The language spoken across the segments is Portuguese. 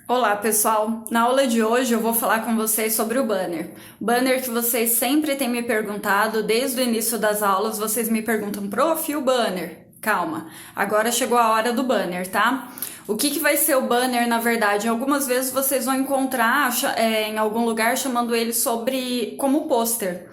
Olá pessoal, na aula de hoje eu vou falar com vocês sobre o banner. Banner que vocês sempre têm me perguntado, desde o início das aulas vocês me perguntam, prof, e o banner? Calma, agora chegou a hora do banner, tá? O que vai ser o banner, na verdade? Algumas vezes vocês vão encontrar em algum lugar chamando ele como pôster.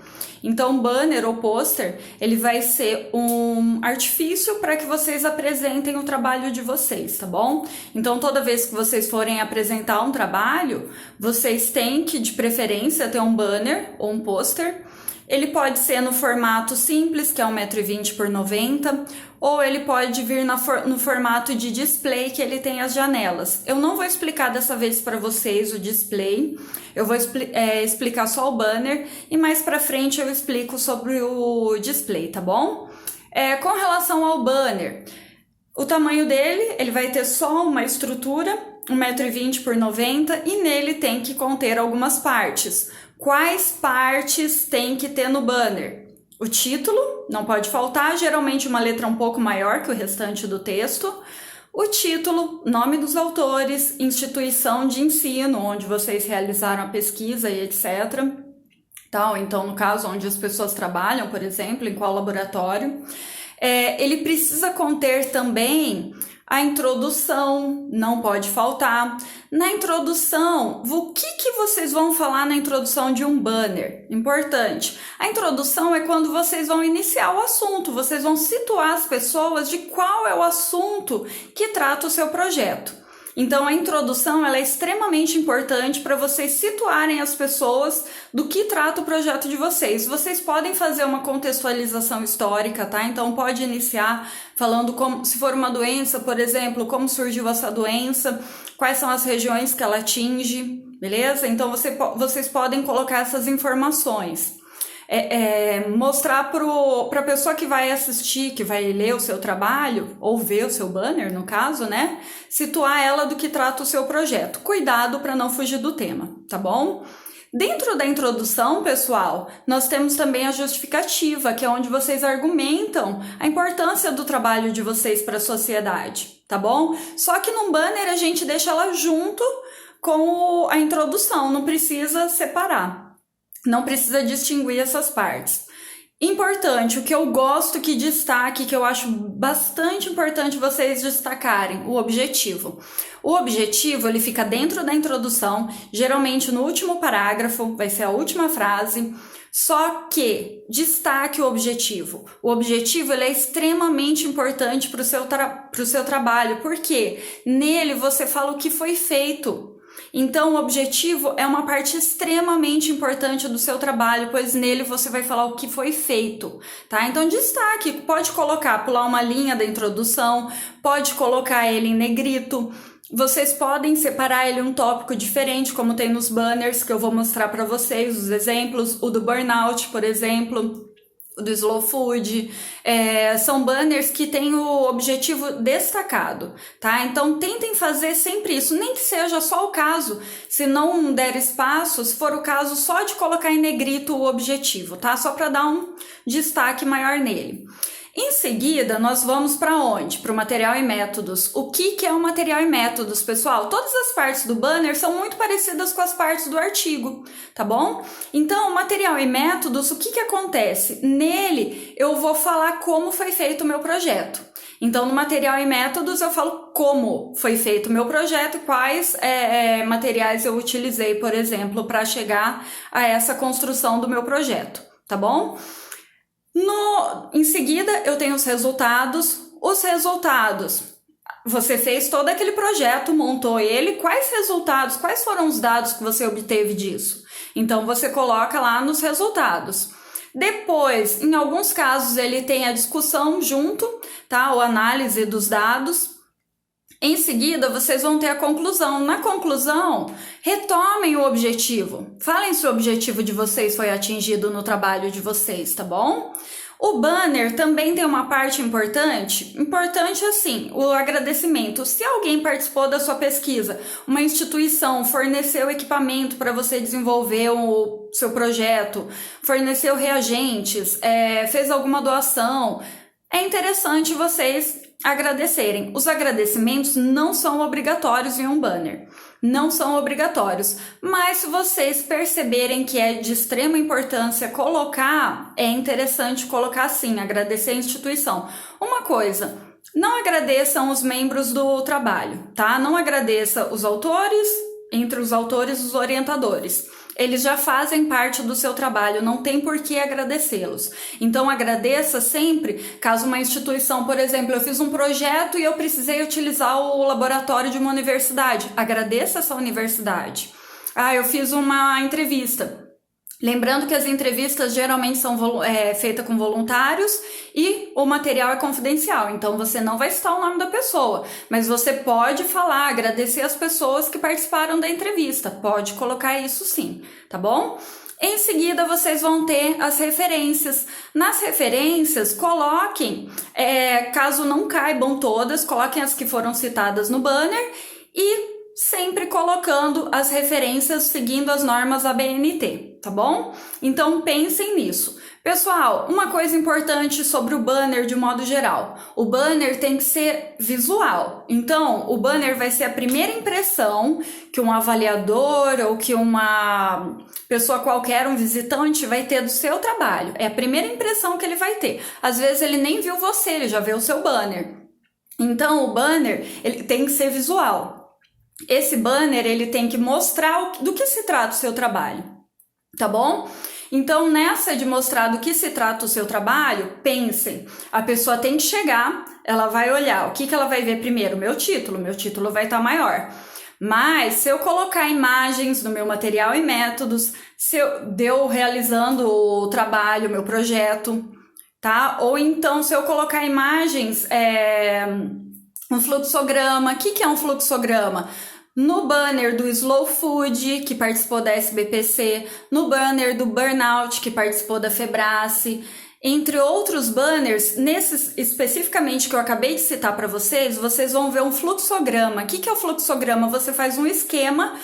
Então, banner ou pôster, ele vai ser um artifício para que vocês apresentem o trabalho de vocês, tá bom? Então, toda vez que vocês forem apresentar um trabalho, vocês têm que, de preferência, ter um banner ou um pôster. Ele pode ser no formato simples, que é 1,20 m por 90 m, ou ele pode vir no formato de display, que ele tem as janelas. Eu não vou explicar dessa vez para vocês o display, eu vou explicar só o banner e mais para frente eu explico sobre o display, tá bom? Com relação ao banner, o tamanho dele, ele vai ter só uma estrutura, 1,20 m por 90 m, e nele tem que conter algumas partes. Quais partes tem que ter no banner? O título, não pode faltar, geralmente uma letra um pouco maior que o restante do texto. O título, nome dos autores, instituição de ensino, onde vocês realizaram a pesquisa e etc. Então, no caso, onde as pessoas trabalham, por exemplo, em qual laboratório. Ele precisa conter também a introdução, não pode faltar. Na introdução, o que vocês vão falar na introdução de um banner? Importante. A introdução é quando vocês vão iniciar o assunto, vocês vão situar as pessoas de qual é o assunto que trata o seu projeto. Então, a introdução ela é extremamente importante para vocês situarem as pessoas do que trata o projeto de vocês. Vocês podem fazer uma contextualização histórica, tá? Então, pode iniciar falando como, se for uma doença, por exemplo, como surgiu essa doença, quais são as regiões que ela atinge, beleza? Então, vocês podem colocar essas informações. Mostrar para a pessoa que vai assistir, que vai ler o seu trabalho, ou ver o seu banner, no caso, né? Situar ela do que trata o seu projeto. Cuidado para não fugir do tema, tá bom? Dentro da introdução, pessoal, nós temos também a justificativa, que é onde vocês argumentam a importância do trabalho de vocês para a sociedade, tá bom? Só que num banner a gente deixa ela junto com a introdução, não precisa separar. Não precisa distinguir essas partes. Importante, o que eu gosto que destaque, que eu acho bastante importante vocês destacarem, o objetivo. O objetivo, ele fica dentro da introdução, geralmente no último parágrafo, vai ser a última frase, só que destaque o objetivo. O objetivo ele é extremamente importante para o seu trabalho, porque nele você fala o que foi feito. Então, o objetivo é uma parte extremamente importante do seu trabalho, pois nele você vai falar o que foi feito, tá? Então, destaque, pode pular uma linha da introdução, pode colocar ele em negrito, vocês podem separar ele um tópico diferente, como tem nos banners que eu vou mostrar para vocês, os exemplos, o do burnout, por exemplo, do Slow Food, são banners que têm o objetivo destacado, tá? Então, tentem fazer sempre isso, nem que seja só o caso, se não der espaço, se for o caso, só de colocar em negrito o objetivo, tá? Só para dar um destaque maior nele. Em seguida, nós vamos para onde? Para o material e métodos. O que é o material e métodos, pessoal? Todas as partes do banner são muito parecidas com as partes do artigo, tá bom? Então, material e métodos, o que acontece? Nele, eu vou falar como foi feito o meu projeto. Então, no material e métodos, eu falo como foi feito o meu projeto e quais materiais eu utilizei, por exemplo, para chegar a essa construção do meu projeto, tá bom? Em seguida, eu tenho os resultados. Os resultados, você fez todo aquele projeto, montou ele, quais resultados, quais foram os dados que você obteve disso? Então, você coloca lá nos resultados. Depois, em alguns casos, ele tem a discussão junto, tá? Ou análise dos dados. Em seguida, vocês vão ter a conclusão. Na conclusão, retomem o objetivo. Falem se o objetivo de vocês foi atingido no trabalho de vocês, tá bom? O banner também tem uma parte importante. Importante assim, o agradecimento. Se alguém participou da sua pesquisa, uma instituição forneceu equipamento para você desenvolver o seu projeto, forneceu reagentes, fez alguma doação, é interessante vocês agradecerem. Os agradecimentos não são obrigatórios em um banner, não são obrigatórios. Mas se vocês perceberem que é de extrema importância colocar, é interessante colocar sim, agradecer a instituição. Uma coisa, não agradeçam os membros do trabalho, tá? Não agradeça os autores, entre os autores, os orientadores. Eles já fazem parte do seu trabalho, não tem por que agradecê-los. Então agradeça sempre, caso uma instituição, por exemplo, eu fiz um projeto e eu precisei utilizar o laboratório de uma universidade. Agradeça essa universidade. Eu fiz uma entrevista. Lembrando que as entrevistas geralmente são feitas com voluntários e o material é confidencial, então você não vai citar o nome da pessoa, mas você pode falar, agradecer as pessoas que participaram da entrevista, pode colocar isso sim, tá bom? Em seguida, vocês vão ter as referências. Nas referências, coloquem, caso não caibam todas, coloquem as que foram citadas no banner e sempre colocando as referências seguindo as normas ABNT, tá bom? Então pensem nisso. Pessoal, uma coisa importante sobre o banner de modo geral. O banner tem que ser visual. Então, o banner vai ser a primeira impressão que um avaliador ou que uma pessoa qualquer, um visitante, vai ter do seu trabalho. É a primeira impressão que ele vai ter. Às vezes ele nem viu você, ele já vê o seu banner. Então, o banner ele tem que ser visual. Esse banner, ele tem que mostrar do que se trata o seu trabalho, tá bom? Então, nessa de mostrar do que se trata o seu trabalho, pensem, a pessoa tem que chegar, ela vai olhar, o que ela vai ver primeiro? Meu título vai estar maior. Mas, se eu colocar imagens no meu material e métodos, se eu realizando o trabalho, o meu projeto, tá? Ou então, se eu colocar imagens, um fluxograma. O que é um fluxograma? No banner do Slow Food, que participou da SBPC, no banner do Burnout, que participou da Febrace, entre outros banners, nesses especificamente que eu acabei de citar para vocês, vocês vão ver um fluxograma. O que é o fluxograma? Você faz um esquema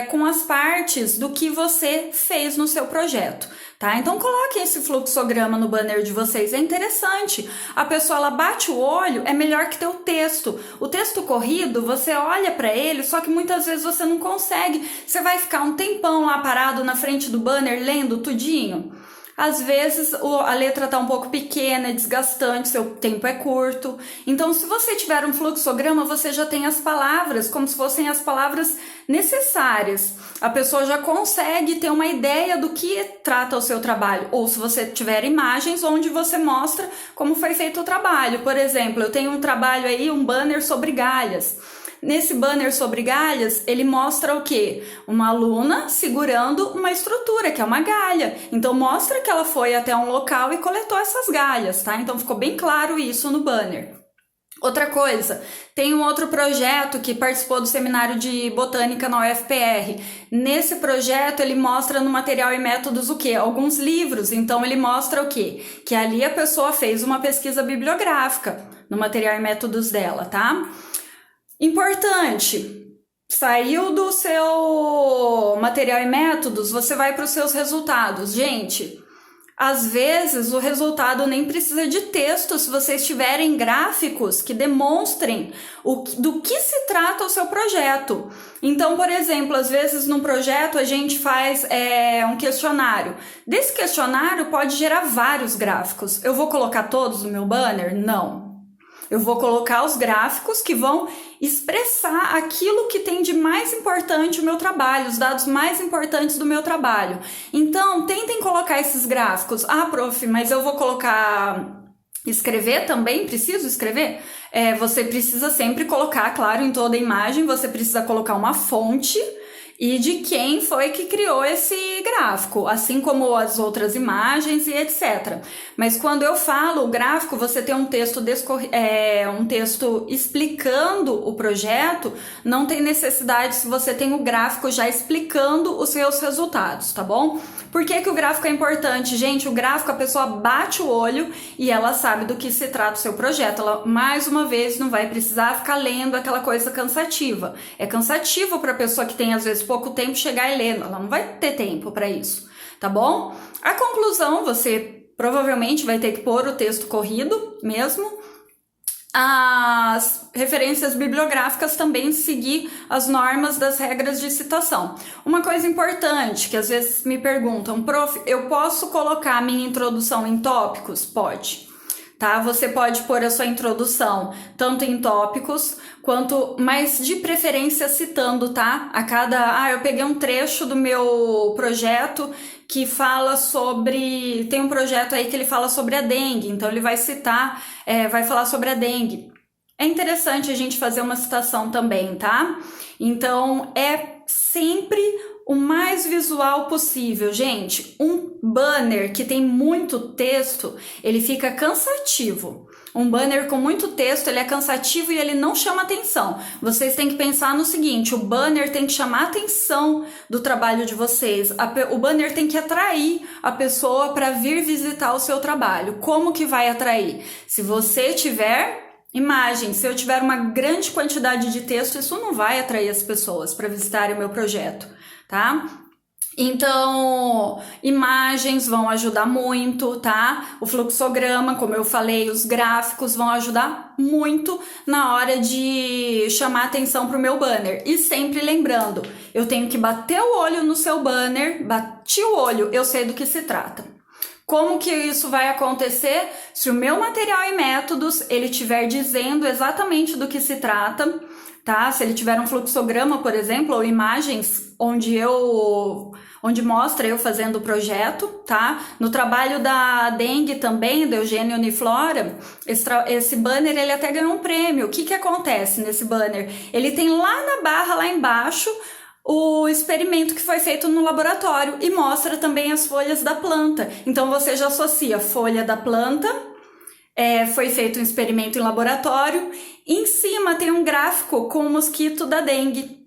com as partes do que você fez no seu projeto, tá? Então coloquem esse fluxograma no banner de vocês, é interessante. A pessoa ela bate o olho, é melhor que ter o texto. O texto corrido, você olha para ele, só que muitas vezes você não consegue. Você vai ficar um tempão lá parado na frente do banner lendo tudinho. Às vezes a letra está um pouco pequena, é desgastante, seu tempo é curto. Então, se você tiver um fluxograma, você já tem as palavras, como se fossem as palavras necessárias. A pessoa já consegue ter uma ideia do que trata o seu trabalho. Ou se você tiver imagens onde você mostra como foi feito o trabalho. Por exemplo, eu tenho um trabalho aí, um banner sobre galhas. Nesse banner sobre galhas, ele mostra o quê? Uma aluna segurando uma estrutura, que é uma galha. Então, mostra que ela foi até um local e coletou essas galhas, tá? Então, ficou bem claro isso no banner. Outra coisa, tem um outro projeto que participou do seminário de botânica na UFPR. Nesse projeto, ele mostra no material e métodos o quê? Alguns livros. Então, ele mostra o quê? Que ali a pessoa fez uma pesquisa bibliográfica no material e métodos dela, tá? Importante, saiu do seu material e métodos, você vai para os seus resultados. Gente, às vezes o resultado nem precisa de texto se vocês tiverem gráficos que demonstrem do que se trata o seu projeto. Então, por exemplo, às vezes num projeto a gente faz um questionário. Desse questionário pode gerar vários gráficos. Eu vou colocar todos no meu banner? Não. Eu vou colocar os gráficos que vão expressar aquilo que tem de mais importante o meu trabalho, os dados mais importantes do meu trabalho. Então, tentem colocar esses gráficos. Prof, mas eu vou colocar... Escrever também? Preciso escrever? Você precisa sempre colocar, claro, em toda a imagem, você precisa colocar uma fonte e de quem foi que criou esse gráfico, assim como as outras imagens e etc. Mas quando eu falo o gráfico, você tem um texto, um texto explicando o projeto, não tem necessidade se você tem o gráfico já explicando os seus resultados, tá bom? Por que o gráfico é importante? Gente, o gráfico, a pessoa bate o olho e ela sabe do que se trata o seu projeto. Ela, mais uma vez, não vai precisar ficar lendo aquela coisa cansativa. É cansativo para a pessoa que tem, às vezes, pouco tempo chegar e ler. Ela não vai ter tempo para isso, tá bom? A conclusão, você provavelmente vai ter que pôr o texto corrido mesmo. as referências bibliográficas também seguir as normas das regras de citação. Uma coisa importante que às vezes me perguntam, prof, eu posso colocar a minha introdução em tópicos? Pode. Tá? Você pode pôr a sua introdução tanto em tópicos quanto, mas de preferência citando, tá? Eu peguei um trecho do meu projeto que fala sobre, tem um projeto aí que ele fala sobre a dengue, então ele vai citar, vai falar sobre a dengue. É interessante a gente fazer uma citação também, tá? Então, é sempre o mais visual possível. Gente, um banner que tem muito texto, ele fica cansativo. Um banner com muito texto, ele é cansativo e ele não chama atenção. Vocês têm que pensar no seguinte, o banner tem que chamar a atenção do trabalho de vocês. O banner tem que atrair a pessoa para vir visitar o seu trabalho. Como que vai atrair? Se você tiver imagem, se eu tiver uma grande quantidade de texto, isso não vai atrair as pessoas para visitarem o meu projeto, tá? Então, imagens vão ajudar muito, tá? O fluxograma, como eu falei, os gráficos vão ajudar muito na hora de chamar atenção para o meu banner. E sempre lembrando, eu tenho que bater o olho no seu banner, bati o olho, eu sei do que se trata. Como que isso vai acontecer? Se o meu material e métodos, ele estiver dizendo exatamente do que se trata, tá? Se ele tiver um fluxograma, por exemplo, ou imagens onde mostra eu fazendo o projeto, tá? No trabalho da dengue também, do Eugênio Uniflora, esse banner, ele até ganhou um prêmio. O que que acontece nesse banner? Ele tem lá na barra, lá embaixo, o experimento que foi feito no laboratório e mostra também as folhas da planta. Então, você já associa folha da planta, foi feito um experimento em laboratório, em cima tem um gráfico com o mosquito da dengue.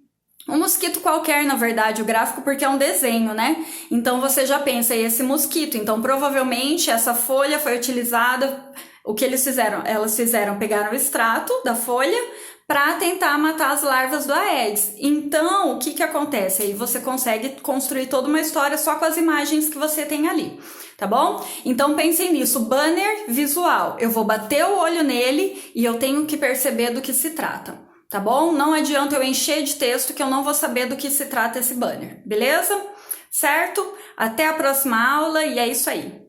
Um mosquito qualquer, na verdade, o gráfico, porque é um desenho, né? Então, você já pensa, e esse mosquito? Então, provavelmente, essa folha foi utilizada... O que eles fizeram? Elas pegaram o extrato da folha para tentar matar as larvas do Aedes. Então, o que que acontece? Aí você consegue construir toda uma história só com as imagens que você tem ali, tá bom? Então, pensem nisso, banner visual. Eu vou bater o olho nele e eu tenho que perceber do que se trata, tá bom? Não adianta eu encher de texto que eu não vou saber do que se trata esse banner, beleza? Certo? Até a próxima aula e é isso aí.